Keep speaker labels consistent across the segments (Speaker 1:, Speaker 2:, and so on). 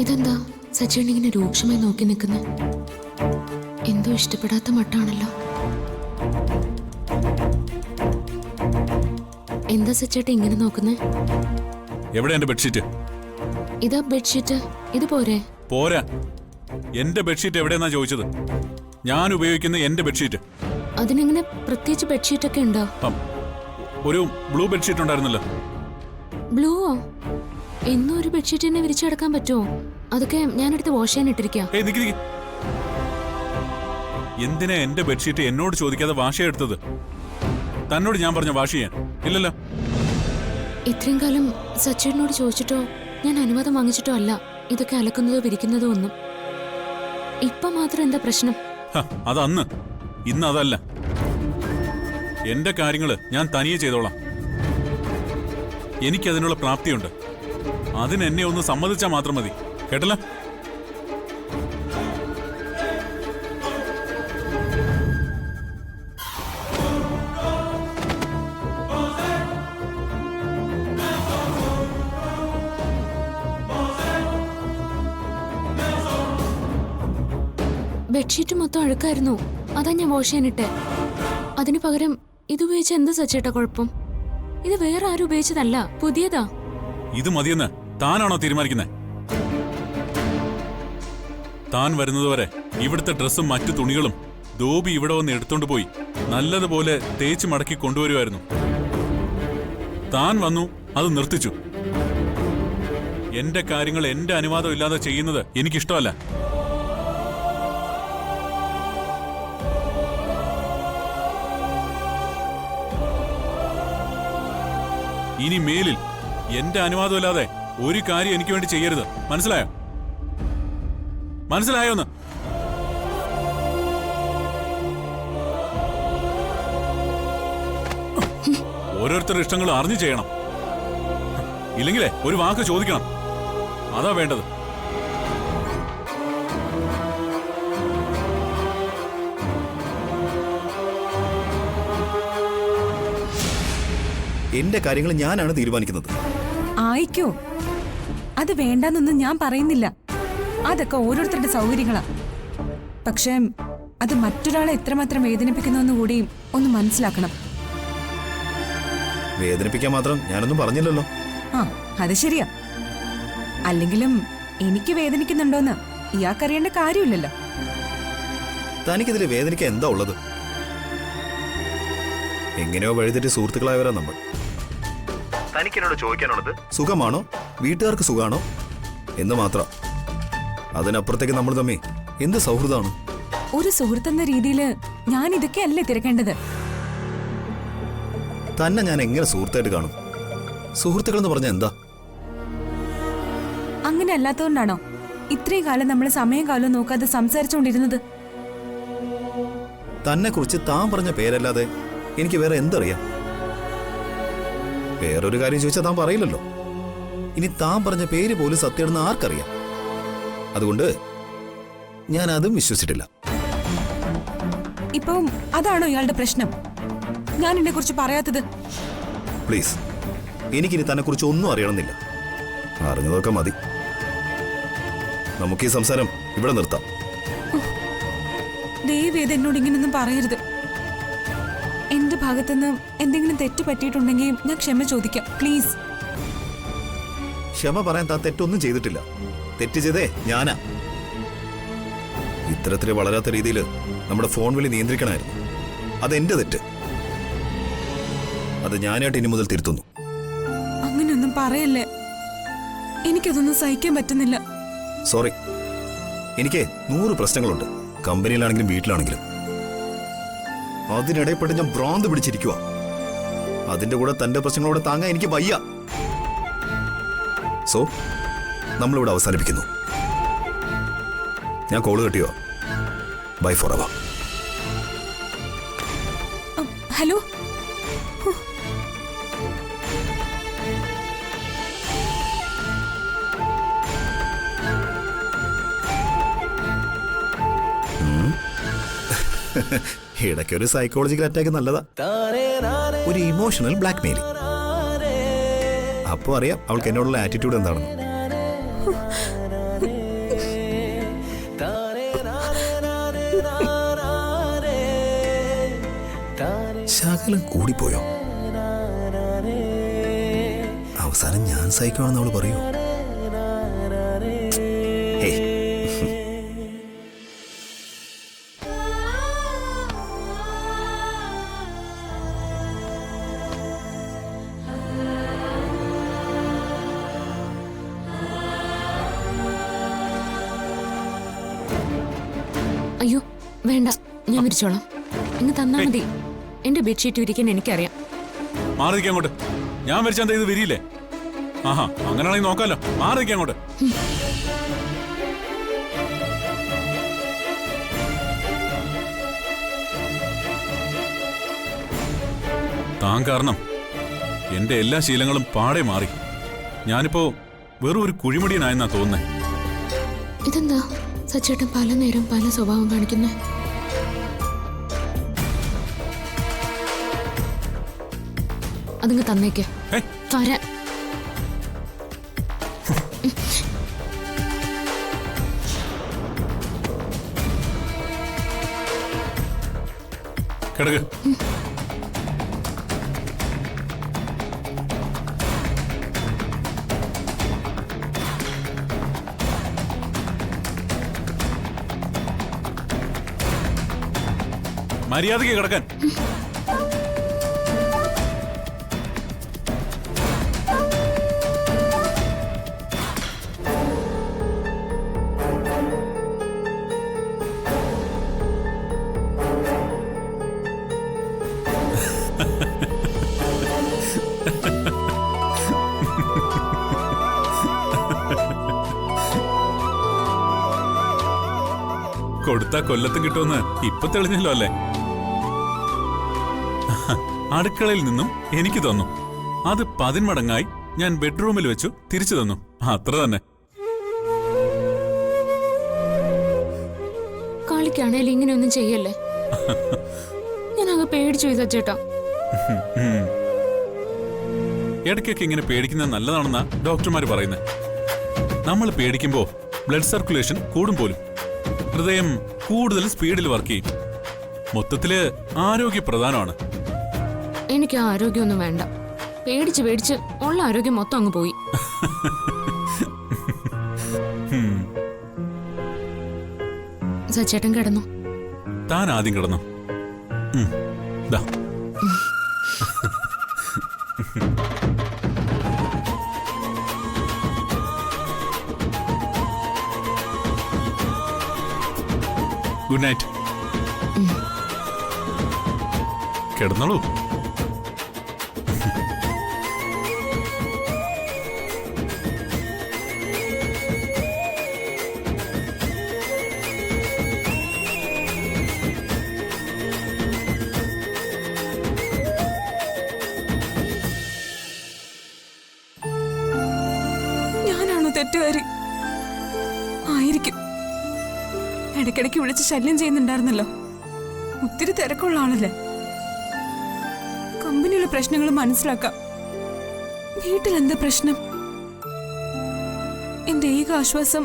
Speaker 1: ഇതെന്താ സച്ചേട്ടൻ ഇങ്ങനെ രൂക്ഷമായി നോക്കി നിൽക്കുന്ന? എന്തോ ഇഷ്ടപ്പെടാത്ത മട്ടാണല്ലോ. എന്താ സച്ചേട്ടൻ ഇങ്ങനെ നോക്കുന്നേ?
Speaker 2: എവിടെ എന്റെ ബെഡ്ഷീറ്റ്?
Speaker 1: ഇതാ ബെഡ്ഷീറ്റ്. ഇത് പോരെ?
Speaker 2: പോരാ. എന്റെ ബെഡ്ഷീറ്റ് എവിടെയെന്നാ ചോദിച്ചത്? ഞാൻ ഉപയോഗിക്കുന്ന എന്റെ ബെഡ്ഷീറ്റ്.
Speaker 1: അതിനെങ്ങനെ പ്രത്യേകിച്ച് ബെഡ്ഷീറ്റ് ഒക്കെ ഉണ്ടോ?
Speaker 2: ഒരു ബ്ലൂ ബെഡ്ഷീറ്റ് ഉണ്ടായിരുന്നല്ലോ.
Speaker 1: ബ്ലൂവോ? എന്നും ഒരു ബെഡ്ഷീറ്റ് തന്നെ വിരിച്ചെടുക്കാൻ പറ്റുമോ? അതൊക്കെ ഞാനെടുത്ത് വാഷ് ചെയ്യാൻ ഇട്ടിരിക്കാം.
Speaker 2: എന്തിനാ എന്റെ ബെഡ്ഷീറ്റ് എന്നോട് ചോദിക്കാതെ വാഷ് എടുത്തത്? തന്നോട് ഞാൻ പറഞ്ഞ വാഷ് ചെയ്യാൻ ഇല്ലല്ലോ.
Speaker 1: ഇത്രയും കാലം സച്ചേട്ടനോട് ചോദിച്ചിട്ടോ ഞാൻ അനുവാദം വാങ്ങിച്ചിട്ടോ അല്ല ഇതൊക്കെ അലക്കുന്നതോ വിരിക്കുന്നതോ ഒന്നും. ഇപ്പൊ മാത്രം എന്താ പ്രശ്നം?
Speaker 2: അതന്ന്, ഇന്ന് അതല്ല. എന്റെ കാര്യങ്ങള് ഞാൻ തനിയെ ചെയ്തോളാം. എനിക്കതിനുള്ള പ്രാപ്തിയുണ്ട്. അതിനെന്നെ ഒന്ന് സമ്മതിച്ചാൽ മാത്രം മതി. കേട്ടല്ലോ?
Speaker 1: ബെഡ്ഷീറ്റ് മൊത്തം അഴുക്കായിരുന്നു. അതാ ഞാൻ വാഷ് ചെയ്യാനിട്ടെ. അതിനു പകരം ഇതുപയോഗിച്ച എന്ത് സച്ചേട്ടാ കുഴപ്പം? ഇത് വേറെ ആരും ഉപയോഗിച്ചതല്ല, പുതിയതാ.
Speaker 2: ഇത് മതിയെന്ന് താനാണോ തീരുമാനിക്കുന്നത്? താൻ വരുന്നതുവരെ ഇവിടുത്തെ ഡ്രസ്സും മറ്റു തുണികളും ധോബി ഇവിടെ വന്ന് എടുത്തോണ്ട് പോയി നല്ലതുപോലെ തേച്ച് മടക്കി കൊണ്ടുവരുമായിരുന്നു. താൻ വന്നു, അത് നിർത്തിച്ചു. എന്റെ കാര്യങ്ങൾ എന്റെ അനുവാദം ഇല്ലാതെ ചെയ്യുന്നത് എനിക്കിഷ്ടമല്ല. ഇനി മേലിൽ എന്റെ അനുവാദമില്ലാതെ ഒരു കാര്യം എനിക്ക് വേണ്ടി ചെയ്യരുത്. മനസ്സിലായോ? മനസ്സിലായോന്ന്? ഓരോരുത്തരുടെ ഇഷ്ടങ്ങൾ അറിഞ്ഞു ചെയ്യണം. ഇല്ലെങ്കിലേ ഒരു വാക്ക് ചോദിക്കണം. അതാ വേണ്ടത്.
Speaker 3: എന്റെ കാര്യങ്ങൾ ഞാനാണ് തീരുമാനിക്കുന്നത്.
Speaker 4: ആയിക്കോ, അത് വേണ്ടെന്നൊന്നും ഞാൻ പറയുന്നില്ല. അതൊക്കെ ഓരോരുത്തരുടെ സൗകര്യങ്ങളാ. പക്ഷേ അത് മറ്റൊരാളെ എത്രമാത്രം വേദനിപ്പിക്കുന്നുവെന്ന് കൂടി ഒന്ന് മനസ്സിലാക്കണം.
Speaker 3: വേദനിപ്പിക്കാൻ മാത്രം ഞാനൊന്നും പറഞ്ഞില്ലല്ലോ.
Speaker 4: അത് ശരിയാ. അല്ലെങ്കിലും എനിക്ക് വേദനിക്കുന്നുണ്ടോന്ന് ഇയാൾക്കറിയേണ്ട കാര്യമില്ലല്ലോ.
Speaker 3: തനിക്കിതിൽ വേദനിക്കാൻ എന്താ ഉള്ളത്? എങ്ങനെയോ വഴിതെറ്റി സുഹൃത്തുക്കളായവരാ നമ്മൾ. തനിക്കെന്നോട് ചോദിക്കാനുള്ളത് സുഖമാണോ, വീട്ടുകാർക്ക് സുഖമാണോ എന്ന് മാത്രം. അതിനപ്പുറത്തേക്ക് നമ്മൾ തമ്മി എന്ത് സൗഹൃദമാണ്?
Speaker 4: ഒരു സുഹൃത്തെന്ന രീതിയില് ഞാൻ ഇതൊക്കെ അല്ലേ തിരക്കേണ്ടത്?
Speaker 3: തന്നെ ഞാൻ എങ്ങനെ സുഹൃത്തായിട്ട് കാണും? സുഹൃത്തുക്കൾ എന്ന് പറഞ്ഞാൽ എന്താ?
Speaker 4: അങ്ങനെ അല്ലാത്തതുകൊണ്ടാണോ ഇത്രയും കാലം നമ്മൾ സമയം കാലം നോക്കാതെ സംസാരിച്ചുകൊണ്ടിരുന്നത്?
Speaker 3: തന്നെ കുറിച്ച് താൻ പറഞ്ഞ പേരല്ലാതെ എനിക്ക് വേറെ എന്തറിയാം? വേറൊരു കാര്യം ചോദിച്ചാൽ താൻ പറയില്ലല്ലോ. ഇനി താൻ പറഞ്ഞ പേര് പോലും സത്യമാണെന്ന് ആർക്കറിയാം? അതുകൊണ്ട് ഞാൻ അതും വിശ്വസിച്ചിട്ടില്ല.
Speaker 4: ഇപ്പം അതാണോ ഇയാളുടെ പ്രശ്നം? ഞാൻ എന്നെ കുറിച്ച് പറയാത്തത്?
Speaker 3: പ്ലീസ്, എനിക്കിനി തന്നെ കുറിച്ച് ഒന്നും അറിയണമെന്നില്ല. അറിഞ്ഞതൊക്കെ മതി. നമുക്ക് ഈ സംസാരം ഇവിടെ നിർത്താം.
Speaker 4: ദയവേത് എന്നോട് ഇങ്ങനൊന്നും പറയരുത്. എന്റെ ഭാഗത്തുനിന്ന് എന്തെങ്കിലും തെറ്റ് പറ്റിയിട്ടുണ്ടെങ്കിൽ ഞാൻ ക്ഷമ ചോദിക്കാം, പ്ലീസ്.
Speaker 3: ക്ഷമ പറയാൻ താൻ തെറ്റൊന്നും ചെയ്തിട്ടില്ല. തെറ്റ് ചെയ്തേ ഞാനാ. ഇത്തരത്തിൽ വളരാത്ത രീതിയിൽ നമ്മുടെ ഫോൺ വിളി നിയന്ത്രിക്കണമായിരുന്നു. അതെന്റെ തെറ്റ്. അത് ഞാനായിട്ട് ഇനി മുതൽ തിരുത്തുന്നു.
Speaker 4: അങ്ങനെയൊന്നും പറയല്ലേ. എനിക്കതൊന്നും സഹിക്കാൻ പറ്റുന്നില്ല.
Speaker 3: സോറി. എനിക്ക് 100 പ്രശ്നങ്ങളുണ്ട്, കമ്പനിയിലാണെങ്കിലും വീട്ടിലാണെങ്കിലും. അതിനിടയിൽപ്പെട്ട് ഞാൻ ഭ്രാന്ത് പിടിച്ചിരിക്കുക. അതിന്റെ കൂടെ തന്റെ പ്രശ്നങ്ങളോട് താങ്ങാൻ എനിക്ക് വയ്യ. സോ നമ്മളിവിടെ അവസാനിപ്പിക്കുന്നു. ഞാൻ കോള് കെട്ടിയോ? Bye forever.
Speaker 4: ഹലോ.
Speaker 3: ഇടയ്ക്കൊരു സൈക്കോളജിക്കൽ അറ്റാക്ക് നല്ലതാ. ഒരു ഇമോഷണൽ ബ്ലാക്ക് മെയിലിംഗ്. അപ്പോ അറിയാം അവൾക്ക് എന്നോടുള്ള ആറ്റിറ്റ്യൂഡ് എന്താണെന്ന്. ശകലം കൂടിപ്പോയോ? അവസാനം ഞാൻ സഹിക്കുവാണെന്ന് അവള് പറയൂ. ഹേയ്,
Speaker 1: അയ്യോ വേണ്ട, ഞാൻ വിരിച്ചോളാം. ഇങ്ങ് തന്നാ മതി. എന്റെ ബെഡ്ഷീറ്റ് വിരിക്കാൻ എനിക്കറിയാം.
Speaker 2: മാറിയിരിക്കാൻ അങ്ങോട്ട്. ഞാൻ വരച്ചാൽ ഇത് വിരിയില്ലേ? ആഹാ, അങ്ങനെയാണെങ്കിൽ നോക്കാലോ. മാറിയിരിക്കാൻ അങ്ങോട്ട്. താൻ കാരണം എന്റെ എല്ലാ ശീലങ്ങളും പാടെ മാറി. ഞാനിപ്പോ വെറും ഒരു കുഴിമടിയനായെന്നാ തോന്നുന്നേ.
Speaker 1: ഇതെന്താ സച്ചേട്ടൻ പല നേരം പല സ്വഭാവം കാണിക്കുന്നേ? അതിങ്ങ് തന്നേക്ക്.
Speaker 2: ഏയ്,
Speaker 1: തരാൻ.
Speaker 2: കിടക്ക്. മര്യാദയ്ക്ക് കിടക്കാൻ. കൊടുത്താ കൊല്ലത്തും കിട്ടുമെന്ന് ഇപ്പൊ തെളിഞ്ഞല്ലോ അല്ലേ? അടുക്കളയിൽ നിന്നും എനിക്ക് തന്നു. അത് 10 മടങ്ങായി ഞാൻ ബെഡ്റൂമിൽ വെച്ചു തിരിച്ചു തന്നു. അത്ര തന്നെ.
Speaker 1: കളിക്കാണേലും ഇങ്ങനെയൊന്നും ചെയ്യല്ലേ. ഞാൻ അങ്ങ് പേടിച്ചു പോയി സച്ചേട്ടാ.
Speaker 2: ഇടയ്ക്കൊക്കെ ഇങ്ങനെ പേടിക്കുന്നത് നല്ലതാണെന്നാ ഡോക്ടർമാർ പറയുന്നത്. നമ്മൾ പേടിക്കുമ്പോ ബ്ലഡ് സർക്കുലേഷൻ കൂടും പോലും. ഹൃദയം കൂടുതൽ സ്പീഡിൽ വർക്ക് ചെയ്യും. മൊത്തത്തില് ആരോഗ്യ പ്രധാനമാണ്.
Speaker 1: എനിക്ക് ആ ആരോഗ്യമൊന്നും വേണ്ട. പേടിച്ച് പേടിച്ച് ഉള്ള ആരോഗ്യം മൊത്തം അങ്ങ് പോയി. സച്ചേട്ടൻ കിടന്നു.
Speaker 2: താൻ ആദ്യം കിടന്നു. ദാ. Good night. കിടന്നോളൂ.
Speaker 4: ഞാനാണോ തെറ്റുകാരി? ആയിരിക്കും. ഇടയ്ക്കിടയ്ക്ക് വിളിച്ച് ശല്യം ചെയ്യുന്നുണ്ടായിരുന്നല്ലോ. ഒത്തിരി തിരക്കുള്ള ആളല്ലേ. കമ്പനിയിലെ പ്രശ്നങ്ങൾ മനസ്സിലാക്കാം. വീട്ടിലെന്താ പ്രശ്നം? എന്റെ ഏക ആശ്വാസം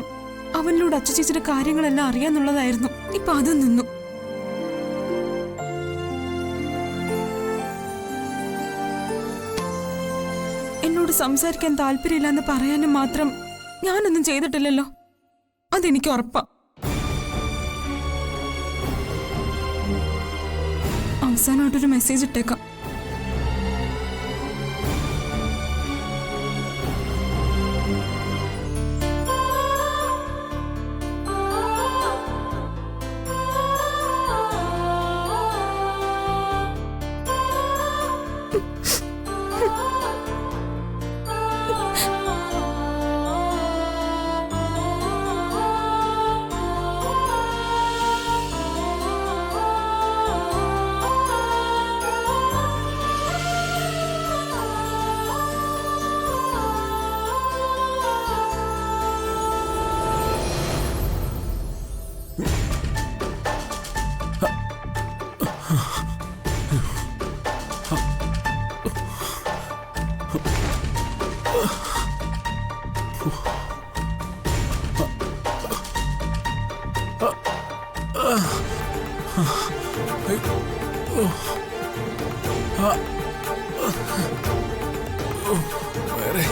Speaker 4: അവനിലൂടെ അച്ചുചേച്ചിയുടെ കാര്യങ്ങളെല്ലാം അറിയാന്നുള്ളതായിരുന്നു. ഇപ്പൊ അത് നിന്നു. എന്നോട് സംസാരിക്കാൻ താല്പര്യമില്ലെന്ന് പറയാനും മാത്രം ഞാനൊന്നും ചെയ്തിട്ടില്ലല്ലോ. അതെനിക്ക് ഉറപ്പാ. അവസാനമായിട്ടൊരു മെസ്സേജ് ഇട്ടേക്കാം.
Speaker 2: വയറേ.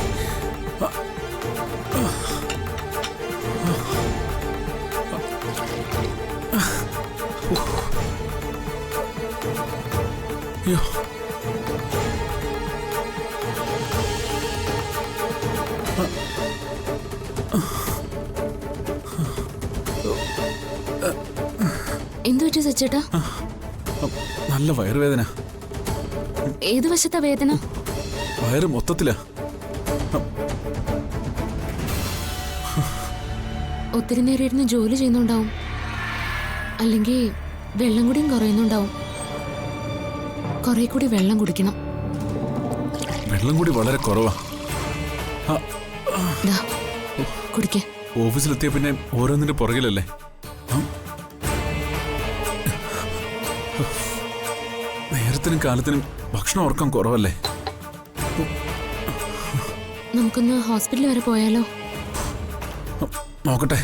Speaker 2: അയ്യോ.
Speaker 1: എന്തു പറ്റി സച്ചേട്ടാ?
Speaker 2: നല്ല വയറുവേദന.
Speaker 1: ഏത് വശത്താ വേദന?
Speaker 2: വയറ് മൊത്തത്തിലാ.
Speaker 1: ഒത്തിരി നേരം ഇരുന്ന് ജോലി ചെയ്യുന്നുണ്ടാവും, അല്ലെങ്കിൽ വെള്ളം കൂടിയും കുറയുന്നുണ്ടാവും. കുറെ കൂടി വെള്ളം കുടിക്കണം.
Speaker 2: വെള്ളം കൂടി വളരെ കുറവാ.
Speaker 1: കുടിക്കേ.
Speaker 2: ഓഫീസിലെത്തിയ പിന്നെ ഓരോന്നിന്റെ പുറകിലല്ലേ. നേരത്തിനും കാലത്തിനും ഭക്ഷണം ഉറക്കം കുറവല്ലേ.
Speaker 1: നമുക്കൊന്ന് ഹോസ്പിറ്റലിൽ വരെ പോയാലോ?
Speaker 2: നോക്കട്ടെ,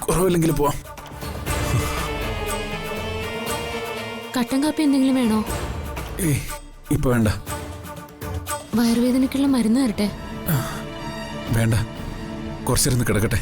Speaker 2: കുറവില്ലെങ്കിൽ പോവാം.
Speaker 1: കട്ടൻ കാപ്പി എന്തെങ്കിലും വേണോ?
Speaker 2: ഏയ് ഇപ്പൊ വേണ്ട.
Speaker 1: വയറുവേദനയ്ക്കുള്ള മരുന്ന് തരട്ടെ?
Speaker 2: വേണ്ട, കുറച്ചിരുന്ന് കിടക്കട്ടെ.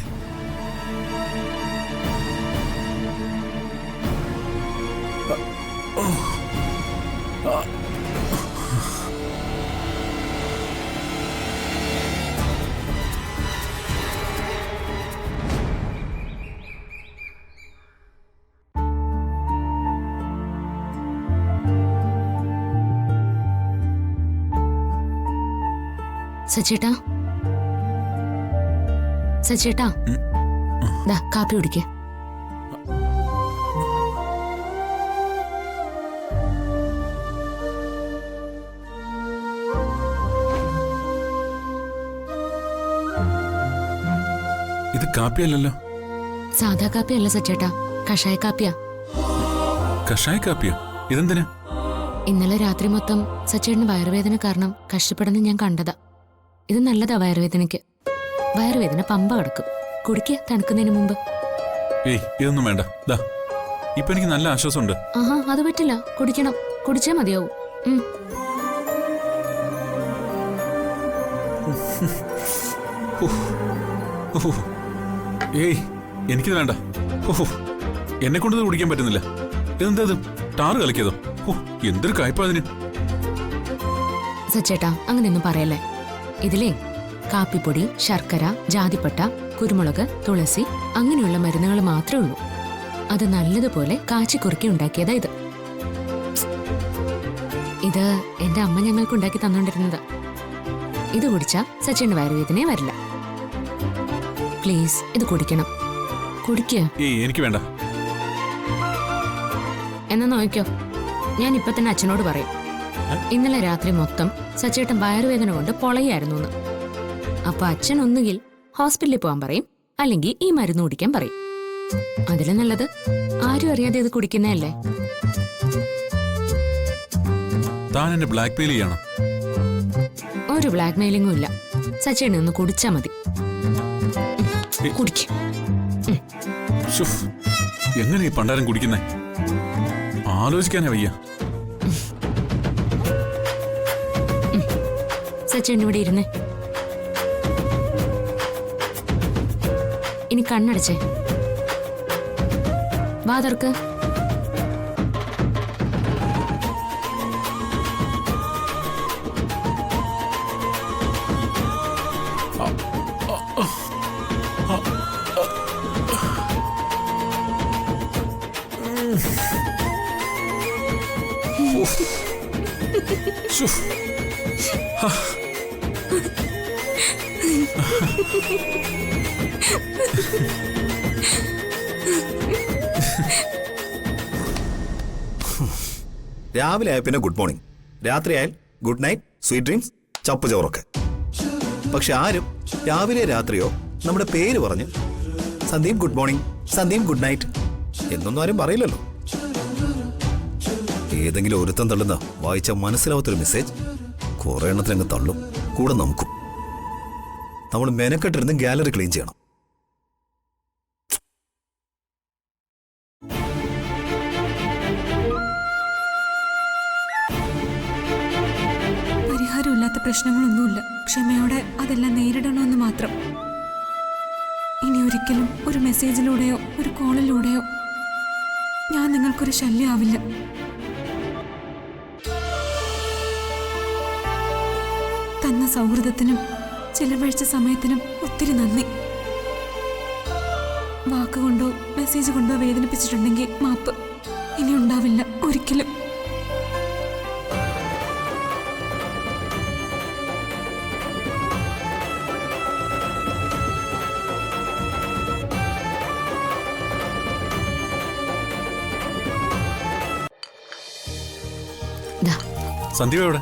Speaker 1: സച്ചേട്ടാ, സച്ചേട്ടാ, ദാ കാപ്പി കുടിക്കേ.
Speaker 2: ഇത് കാപ്പിയല്ലല്ലോ.
Speaker 1: സാധാ കാപ്പിയല്ല സച്ചേട്ടാ, കഷായ കാപ്പിയാ.
Speaker 2: കഷായ കാപ്പിയോ? ഇതെന്തിനാ?
Speaker 1: ഇന്നലെ രാത്രി മൊത്തം സച്ചേട്ടന് വയറുവേദന കാരണം കഷ്ടപ്പെടുന്ന ഞാൻ കണ്ടതാ. ഇത് നല്ലതാ വയറുവേദനയ്ക്ക്. വയറുവേദന പമ്പ കിടക്കും. കുടിക്കുക തണുക്കുന്നതിന് മുമ്പ്.
Speaker 2: ഏയ് ഇതൊന്നും വേണ്ട. ദാ ഇപ്പൊ എനിക്ക് നല്ല ആശ്വാസമുണ്ട്.
Speaker 1: ആഹാ, അത് പറ്റില്ല. കുടിക്കണം. കുടിച്ചാ മതിയാവും.
Speaker 2: ഏയ് എനിക്കിത് വേണ്ട. എന്നെ കൊണ്ടത് കുടിക്കാൻ പറ്റുന്നില്ല. ഇതെന്താ ഇത്? ടാറ് കളിക്കതോ? എന്തൊരു കായ്പാ അതിന്.
Speaker 1: സച്ചേട്ടാ, അങ്ങനെയൊന്നും പറയല്ലേ. ഇതിലേ കാപ്പിപ്പൊടി, ശർക്കര, ജാതിപ്പട്ട, കുരുമുളക്, തുളസി അങ്ങനെയുള്ള മരുന്നുകൾ മാത്രമേ ഉള്ളൂ. അത് നല്ലതുപോലെ കാച്ചി കുറുക്കി ഉണ്ടാക്കിയതാ ഇത്. ഇത് എന്റെ അമ്മ ഞങ്ങൾക്ക് ഉണ്ടാക്കി തന്നോണ്ടിരുന്നതാ. ഇത് കുടിച്ചാ സച്ചേട്ടന് വയറുവേദനയെ വരില്ല. പ്ലീസ് ഇത് കുടിക്കണം. കുടിക്കുക.
Speaker 2: ഏയ് എനിക്ക് വേണ്ട.
Speaker 1: എന്നാ നോക്കിക്കോ, ഞാൻ ഇപ്പൊ തന്നെ അച്ഛനോട് പറയും. ഇന്നലെ രാത്രി മൊത്തം സച്ചേട്ടൻ വയറുവേദന കൊണ്ട് പൊളയായിരുന്നു എന്ന്. അപ്പൊ അച്ഛൻ ഒന്നുകിൽ ഹോസ്പിറ്റലിൽ പോകാൻ പറയും, അല്ലെങ്കിൽ ഈ മരുന്ന് കുടിക്കാൻ പറയും. അതിലും നല്ലത് ആരും അറിയാതെ ഇത് കുടിക്കുന്നതല്ലേ.
Speaker 2: താൻ എന്നെ ബ്ലാക്ക് മെയിൽ ചെയ്യണം.
Speaker 1: ഒരു ബ്ലാക്ക് മെയിലിംഗും ഇല്ല. സച്ചേട്ടനെ ഒന്ന് കുടിച്ചാ മതി. കുടിക്കും.
Speaker 2: എങ്ങനെ ഈ പണ്ടാരം കുടിക്കുന്നേ? ആലോചിക്കാനേ വയ്യ.
Speaker 1: സച്ചേട്ടൻ ഇവിടെ ഇരുന്നേ. ഇനി കണ്ണടച്ചേ. വാതർക്ക്.
Speaker 3: രാവിലെ ആയ പിന്നെ ഗുഡ് മോർണിംഗ്, രാത്രിയായാൽ ഗുഡ് നൈറ്റ്, സ്വീറ്റ് ഡ്രീംസ്, ചപ്പ് ചോറൊക്കെ. പക്ഷെ ആരും രാവിലെ രാത്രിയോ നമ്മുടെ പേര് പറഞ്ഞ് Sandeep good morning, Sandeep good night എന്നൊന്നും ആരും പറയില്ലല്ലോ. ഏതെങ്കിലും ഒരുത്തം തള്ളുന്ന വായിച്ച മനസ്സിലാവാത്തൊരു മെസ്സേജ് കുറെ എണ്ണത്തിനങ്ങ് തള്ളും, കൂടെ നമുക്കും. നമ്മൾ മെനക്കെട്ടിരുന്ന് ഗാലറി ക്ലീൻ ചെയ്യണം.
Speaker 4: പരിഹാരമില്ലാത്ത പ്രശ്നങ്ങളൊന്നുമില്ല. ക്ഷമയോടെ അതെല്ലാം നേരിടണമെന്ന് മാത്രം. ഇനി ഒരിക്കലും ഒരു മെസ്സേജിലൂടെയോ ഒരു കോളിലൂടെയോ ഞാൻ നിങ്ങൾക്കൊരു ശല്യമാവില്ല. തന്ന സൗഹൃദത്തിനും ചിലവഴിച്ച സമയത്തിനും ഒത്തിരി നന്ദി. വാക്കുകൊണ്ടോ മെസ്സേജ് കൊണ്ടോ വേദനിപ്പിച്ചിട്ടുണ്ടെങ്കിൽ മാപ്പ്. ഇനി ഉണ്ടാവില്ല ഒരിക്കലും.
Speaker 1: ദാ,
Speaker 2: സന്ദീപ് എവിടെ?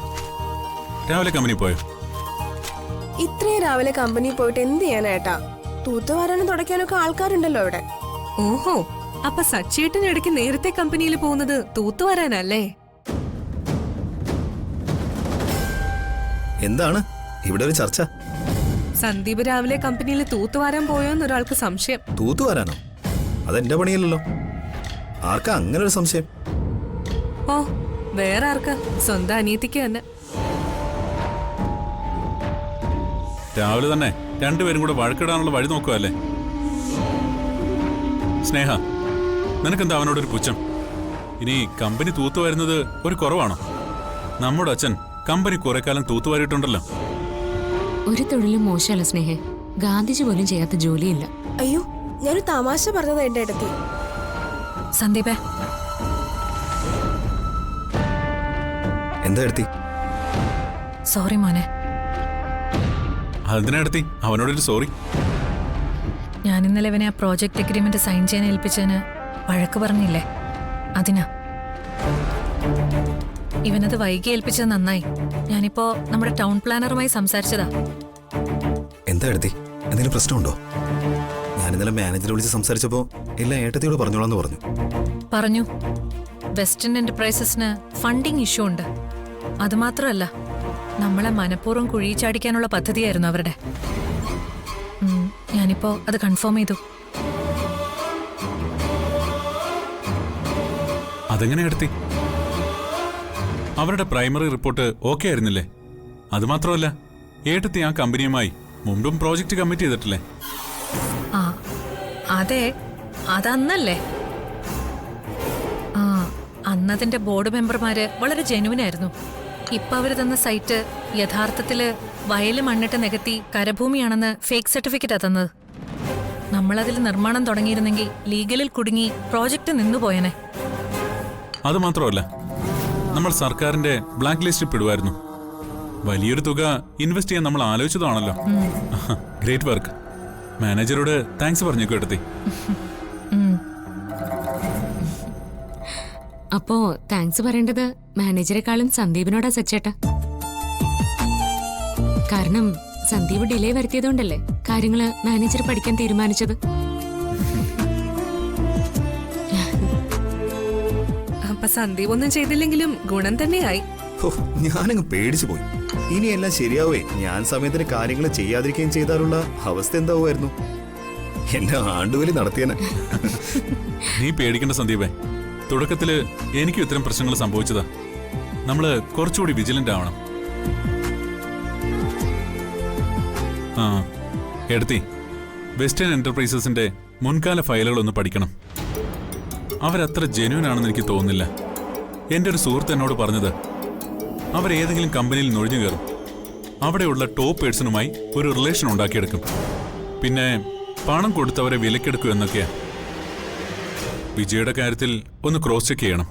Speaker 2: രാവിലെ കമ്പനി പോയോ?
Speaker 5: ഇത്രയും രാവിലെ കമ്പനി പോയിട്ട് എന്ത് ചെയ്യാനേട്ടാ? തൂത്തുവാരാനും തുടയ്ക്കാനൊക്കെ ആൾക്കാരുണ്ടല്ലോ ഇവിടെ.
Speaker 6: ഓഹോ, അപ്പൊ സച്ചേട്ടൻ ഇടയ്ക്ക് നേരത്തെ കമ്പനിയിൽ പോകുന്നത് തൂത്തുവരാനല്ലേ?
Speaker 3: എന്താണ് ഇവിടെ ഒരു ചർച്ച?
Speaker 6: സന്ദീപ് രാവിലെ കമ്പനിയിൽ തൂത്തുവാരാൻ പോയോന്ന് ഒരാൾക്ക് സംശയം.
Speaker 3: തൂത്തുവാരാനോ? അതെന്റെ പണിയല്ലല്ലോ. ആർക്കാ അങ്ങനെ ഒരു സംശയം?
Speaker 6: ഓ, വേറെ ആർക്കാ? സ്വന്തം അനിയത്തിക്ക് തന്നെ.
Speaker 2: രാവിലെ തന്നെ രണ്ടുപേരും കൂടെ വഴക്കിടാനുള്ള വഴി നോക്കുവല്ലേ? സ്നേഹ, നിനക്കെന്താ അവനോടൊരു പുച്ഛം? ഇനി കമ്പനി തൂത്തുവരുന്നത് ഒരു കുറവാണോ? നമ്മുടെ അച്ഛൻ കമ്പനി കുറെ കാലം തൂത്തുവാരിയിട്ടുണ്ടല്ലോ.
Speaker 1: ഒരു തൊഴിലും മോശമല്ല സ്നേഹേ. ഗാന്ധിജി പോലും ചെയ്യാത്ത ജോലിയില്ല.
Speaker 5: അയ്യോ, ഞാനൊരു തമാശ പറഞ്ഞത് എന്റെ അടുത്ത്.
Speaker 4: സന്ദീപേ,
Speaker 3: എന്താ എടുത്തി?
Speaker 4: സോറി മോനെ.
Speaker 2: അതിനടുത്തി അവനോടൊരു സോറി.
Speaker 4: ഞാൻ ഇന്നലെ ഇവനെ ആ പ്രോജക്റ്റ് അഗ്രിമെന്റ് സൈൻ ചെയ്യാൻ ഏൽപ്പിച്ചതിന് വഴക്ക് പറഞ്ഞില്ലേ, അതിനാ. ഇവനത് വൈകി ഏൽപ്പിച്ചത് നന്നായി. ഞാനിപ്പോ നമ്മുടെ ടൗൺ പ്ലാനറുമായി സംസാരിച്ചതാ.
Speaker 3: എന്താ എടുത്തി? എന്തെങ്കിലും പ്രശ്നമുണ്ടോ? ഞാൻ ഇന്നലെ മാനേജറെ വിളിച്ച് സംസാരിച്ചപ്പോ എല്ലാം ഏട്ടത്തിയോട് പറഞ്ഞോളാന്ന്
Speaker 4: പറഞ്ഞു. വെസ്റ്റേൺ എന്റർപ്രൈസസിന് ഫണ്ടിങ് ഇഷ്യൂ ഉണ്ട്. അതുമാത്രമല്ല, നമ്മളെ മനഃപൂർവ്വം കുഴി ചാടിക്കാനുള്ള പദ്ധതിയായിരുന്നു അവരുടെ. ഞാനിപ്പോ അത് കൺഫേം ചെയ്തു.
Speaker 2: അതെങ്ങനെ എടുത്തി? അവരുടെ പ്രൈമറി റിപ്പോർട്ട് ഓക്കെ ആയിരുന്നില്ലേ? അതുമാത്രമല്ല, ഏട്ടത്തി ആ കമ്പനിയുമായി മുമ്പും പ്രോജക്റ്റ് കമ്മിറ്റ് ചെയ്തിട്ടില്ലേ?
Speaker 4: ആ അതെ, അതന്നല്ലേ. ആ അന്നതിന്റെ ബോർഡ് മെമ്പർമാര് വളരെ ജെനുവിനായിരുന്നു. ഇപ്പൊ അവര് തന്ന സൈറ്റ് യഥാർത്ഥത്തില് വയല് മണ്ണിട്ട് നികത്തി കരഭൂമിയാണെന്ന് ഫേക്ക് സർട്ടിഫിക്കറ്റാ തന്നത്. നമ്മളതിൽ നിർമ്മാണം തുടങ്ങിയിരുന്നെങ്കിൽ ലീഗലിൽ കുടുങ്ങി പ്രോജക്റ്റ് നിന്നുപോയനെ.
Speaker 2: അതുമാത്രമല്ല, നമ്മൾ സർക്കാരിന്റെ ബ്ലാക്ക് ലിസ്റ്റിൽ പെടുവായിരുന്നു. വലിയൊരു തുക ഇൻവെസ്റ്റ് ചെയ്യാൻ നമ്മൾ ആലോചിച്ചതാണല്ലോ. Great work. മാനേജരോട് താങ്ക്സ് പറഞ്ഞേക്കോ എടുത്തി.
Speaker 1: അപ്പോ താങ്ക്സ് പറയേണ്ടത് മാനേജരെക്കാളും സന്ദീപിനോടാ സച്ചേട്ടാ. കാരണം സന്ദീപ് ഡിലേ വരുത്തിയതുകൊണ്ടല്ലേ കാര്യങ്ങള് മാനേജർ പഠിക്കാൻ തീരുമാനിച്ചത്.
Speaker 6: അപ്പൊ സന്ദീപ് ഒന്നും ചെയ്തില്ലെങ്കിലും ഗുണം തന്നെയായി.
Speaker 3: ഞാനങ്ങ് പേടിച്ചു പോയി. ഇനിയെല്ലാം ശരിയാവേ ഞാൻ സമയത്തിന് കാര്യങ്ങൾ ചെയ്യാതിരിക്കുകയും ചെയ്താലുള്ള അവസ്ഥ എന്താവുമായിരുന്നു? എന്നെ ആണ്ടുവലി നടത്തിയനെ.
Speaker 2: നീ പേടിക്കേണ്ട സന്ദീപേ. തുടക്കത്തില് എനിക്കും ഇത്തരം പ്രശ്നങ്ങൾ സംഭവിച്ചതാ. നമ്മള് കുറച്ചുകൂടി വിജിലന്റ് ആവണം. ആ എടുത്തി, വെസ്റ്റേൺ എന്റർപ്രൈസസിന്റെ മുൻകാല ഫയലുകളൊന്ന് പഠിക്കണം. അവരത്ര ജെന്യൂൻ ആണെന്ന് എനിക്ക് തോന്നുന്നില്ല. എൻ്റെ ഒരു സുഹൃത്ത് എന്നോട് പറഞ്ഞത്, അവരേതെങ്കിലും കമ്പനിയിൽ നുഴഞ്ഞു കയറും, അവിടെയുള്ള ടോപ്പ് പേഴ്സണുമായി ഒരു റിലേഷൻ ഉണ്ടാക്കിയെടുക്കും, പിന്നെ പണം കൊടുത്തവരെ വിലക്കെടുക്കും എന്നൊക്കെയാ. വിജയുടെ കാര്യത്തിൽ ഒന്ന് ക്രോസ് ചെക്ക് ചെയ്യണം.